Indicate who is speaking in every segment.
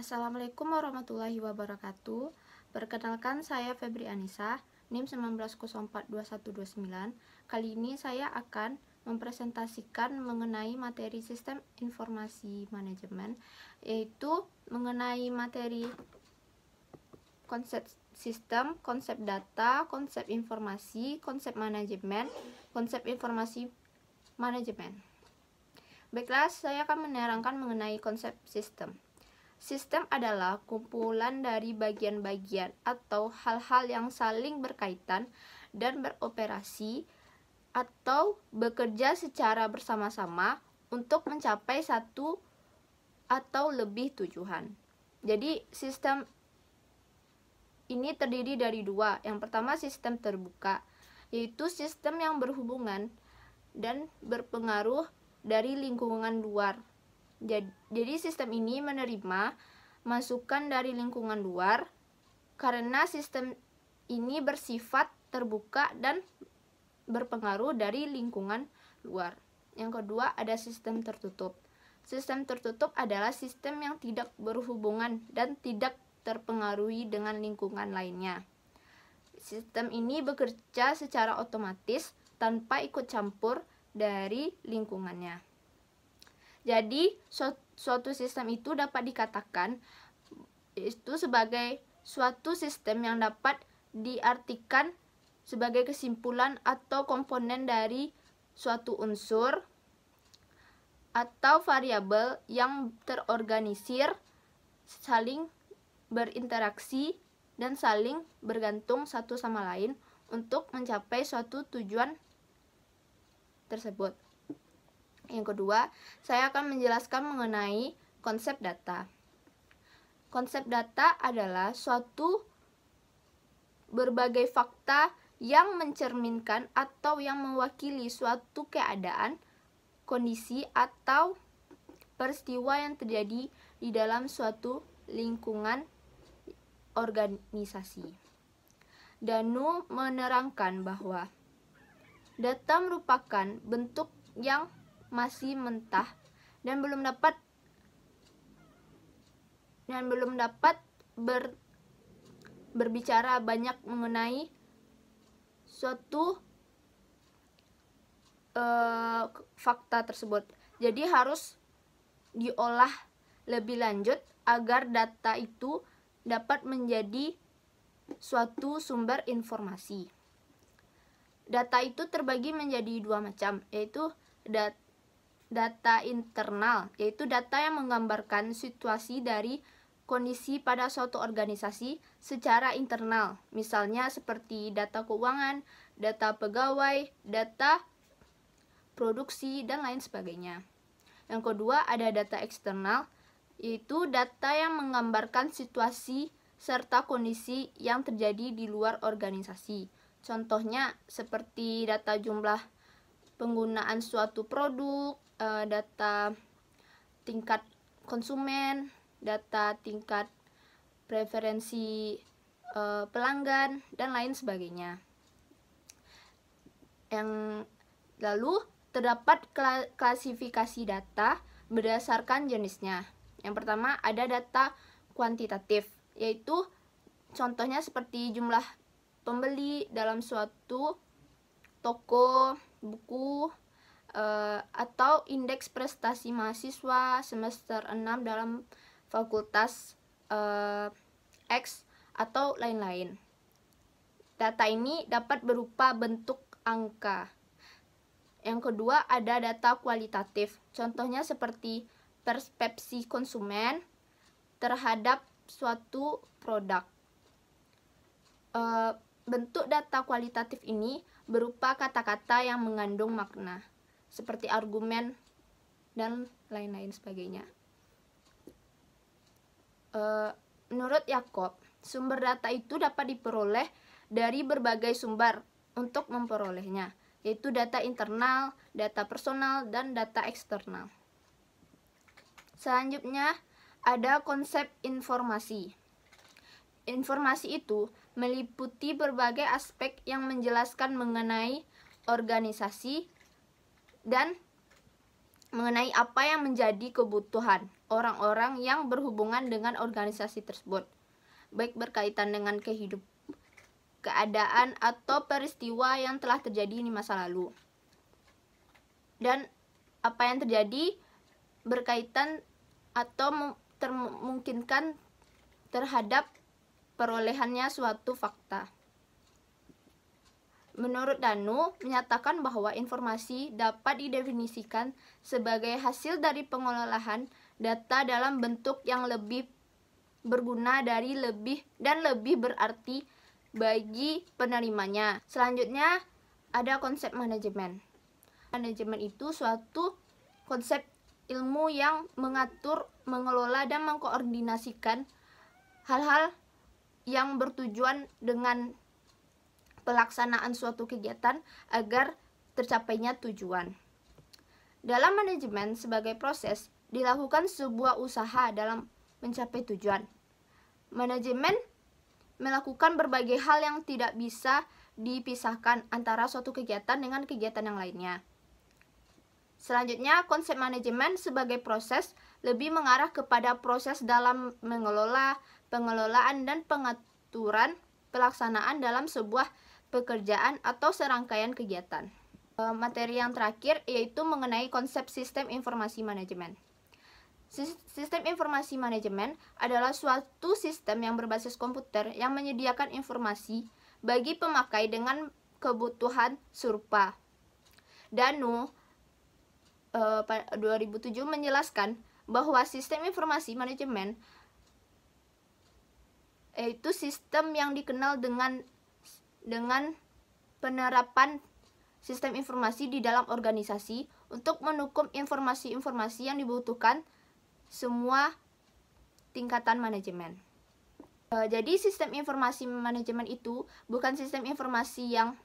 Speaker 1: Assalamualaikum warahmatullahi wabarakatuh. Perkenalkan, saya Febri Anissa, NIM 19042129. Kali ini saya akan mempresentasikan mengenai materi sistem informasi manajemen, yaitu mengenai materi konsep sistem, konsep data, konsep informasi, konsep manajemen, konsep informasi manajemen. Baiklah, saya akan menerangkan mengenai konsep sistem. Sistem adalah kumpulan dari bagian-bagian atau hal-hal yang saling berkaitan dan beroperasi atau bekerja secara bersama-sama untuk mencapai satu atau lebih tujuan. Jadi, sistem ini terdiri dari dua. Yang pertama, sistem terbuka, yaitu sistem yang berhubungan dan berpengaruh dari lingkungan luar. Jadi sistem ini menerima masukan dari lingkungan luar karena sistem ini bersifat terbuka dan berpengaruh dari lingkungan luar. Yang kedua, ada sistem tertutup. Sistem tertutup adalah sistem yang tidak berhubungan dan tidak terpengaruhi dengan lingkungan lainnya. Sistem ini bekerja secara otomatis tanpa ikut campur dari lingkungannya. Jadi, suatu sistem itu dapat dikatakan itu sebagai suatu sistem yang dapat diartikan sebagai kesimpulan atau komponen dari suatu unsur atau variabel yang terorganisir, saling berinteraksi, dan saling bergantung satu sama lain untuk mencapai suatu tujuan tersebut. Yang kedua, saya akan menjelaskan mengenai konsep data. Konsep data adalah suatu berbagai fakta yang mencerminkan atau yang mewakili suatu keadaan, kondisi, atau peristiwa yang terjadi di dalam suatu lingkungan organisasi. Danu menerangkan bahwa data merupakan bentuk yang masih mentah dan belum dapat berbicara banyak mengenai suatu fakta tersebut. Jadi harus diolah lebih lanjut agar data itu dapat menjadi suatu sumber informasi. Data itu terbagi menjadi dua macam, yaitu data internal, yaitu data yang menggambarkan situasi dari kondisi pada suatu organisasi secara internal, misalnya seperti data keuangan, data pegawai, data produksi, dan lain sebagainya. Yang kedua, ada data eksternal, yaitu data yang menggambarkan situasi serta kondisi yang terjadi di luar organisasi. Contohnya seperti data jumlah penggunaan suatu produk, data tingkat konsumen, data tingkat preferensi pelanggan, dan lain sebagainya. Yang lalu terdapat klasifikasi data berdasarkan jenisnya. Yang pertama, ada data kuantitatif, yaitu contohnya seperti jumlah pembeli dalam suatu toko buku, atau indeks prestasi mahasiswa semester 6 dalam fakultas X, atau lain-lain. Data ini dapat berupa bentuk angka. Yang kedua, ada data kualitatif. Contohnya seperti persepsi konsumen terhadap suatu produk. Bentuk data kualitatif ini berupa kata-kata yang mengandung makna, seperti argumen dan lain-lain sebagainya. Menurut Yacob, sumber data itu dapat diperoleh dari berbagai sumber untuk memperolehnya, yaitu data internal, data personal, dan data eksternal. Selanjutnya, ada konsep informasi. Informasi itu meliputi berbagai aspek yang menjelaskan mengenai organisasi dan mengenai apa yang menjadi kebutuhan orang-orang yang berhubungan dengan organisasi tersebut, baik berkaitan dengan keadaan atau peristiwa yang telah terjadi di masa lalu, dan apa yang terjadi berkaitan atau memungkinkan terhadap perolehannya suatu fakta. Menurut Danu, menyatakan bahwa informasi dapat didefinisikan sebagai hasil dari pengolahan data dalam bentuk yang lebih berguna dari lebih berarti bagi penerimanya. Selanjutnya ada konsep manajemen. Manajemen itu suatu konsep ilmu yang mengatur, mengelola, dan mengkoordinasikan hal-hal yang bertujuan dengan pelaksanaan suatu kegiatan agar tercapainya tujuan. Dalam manajemen sebagai proses, dilakukan sebuah usaha dalam mencapai tujuan. Manajemen melakukan berbagai hal yang tidak bisa dipisahkan antara suatu kegiatan dengan kegiatan yang lainnya. Selanjutnya, konsep manajemen sebagai proses lebih mengarah kepada proses dalam mengelola, pengelolaan, dan pengaturan pelaksanaan dalam sebuah pekerjaan atau serangkaian kegiatan. Materi yang terakhir yaitu mengenai konsep sistem informasi manajemen. Sistem informasi manajemen adalah suatu sistem yang berbasis komputer yang menyediakan informasi bagi pemakai dengan kebutuhan serupa. Danu pada 2007 menjelaskan bahwa sistem informasi manajemen yaitu sistem yang dikenal dengan penerapan sistem informasi di dalam organisasi untuk menukung informasi-informasi yang dibutuhkan semua tingkatan manajemen. Jadi sistem informasi manajemen itu bukan sistem informasi yang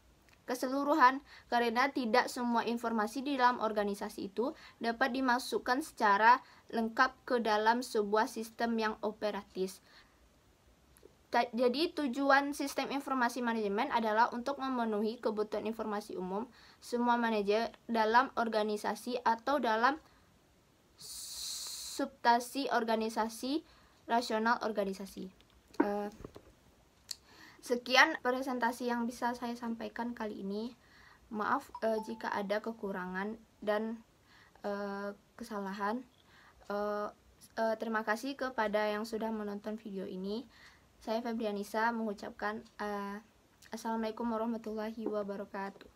Speaker 1: keseluruhan, karena tidak semua informasi di dalam organisasi itu dapat dimasukkan secara lengkap ke dalam sebuah sistem yang operatif. Jadi tujuan sistem informasi manajemen adalah untuk memenuhi kebutuhan informasi umum semua manajer dalam organisasi atau dalam substansi organisasi, rasional organisasi. Sekian presentasi yang bisa saya sampaikan kali ini. Maaf jika ada kekurangan dan kesalahan. Terima kasih kepada yang sudah menonton video ini. Saya Febrianisa mengucapkan Assalamualaikum warahmatullahi wabarakatuh.